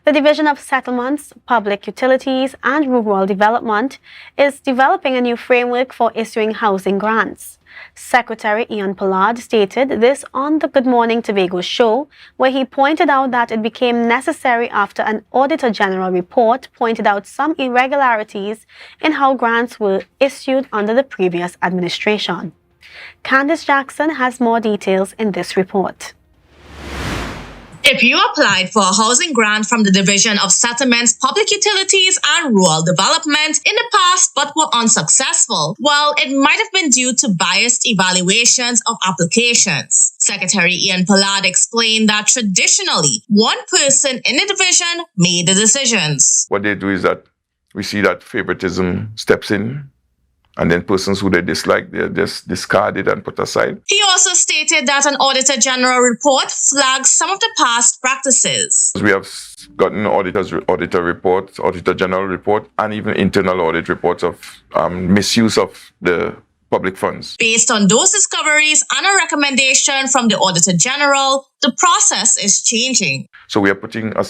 The Division of Settlements, Public Utilities and Rural Development is developing a new framework for issuing housing grants. Secretary Ian Pollard stated this on the Good Morning Tobago show, where he pointed out that it became necessary after an Auditor General report pointed out some irregularities in how grants were issued under the previous administration. Kandace Jackson has more details in this report. If you applied for a housing grant from the Division of Settlements, Public Utilities and Rural Development in the past but were unsuccessful, well, it might have been due to biased evaluations of applications. Secretary Ian Pollard explained that traditionally, one person in the division made the decisions. What they do is that we see that favoritism steps in, and then persons who they dislike, they're just discarded and put aside. He also stated that an Auditor General report flags some of the past practices. We have gotten auditor reports, Auditor General report, and even internal audit reports of misuse of the public funds. Based on those discoveries and a recommendation from the Auditor General, the process is changing. So we are putting a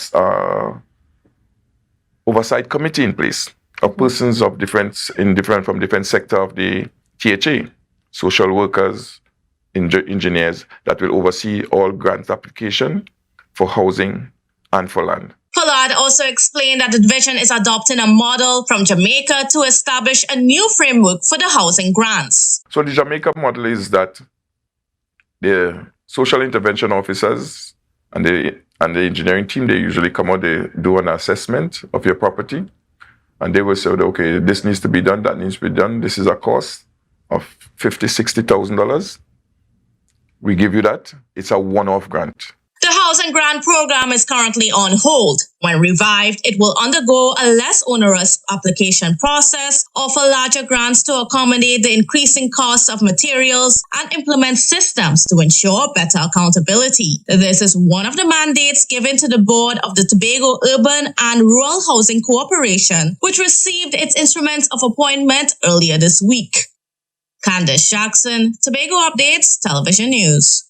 oversight committee in place of persons of different sector of the THA, social workers, engineers, that will oversee all grant application for housing and for land. Pollard also explained that the division is adopting a model from Jamaica to establish a new framework for the housing grants. So the Jamaica model is that the social intervention officers and the engineering team, they usually come out, they do an assessment of your property, and they will say, okay, this needs to be done, that needs to be done. This is a cost of $50,000, $60,000. We give you that. It's a one-off grant. The housing grant program is currently on hold. When revived, it will undergo a less onerous application process, offer larger grants to accommodate the increasing costs of materials, and implement systems to ensure better accountability. This is one of the mandates given to the board of the Tobago Urban and Rural Housing Corporation, which received its instrument of appointment earlier this week. Kandace Jackson, Tobago Updates, Television News.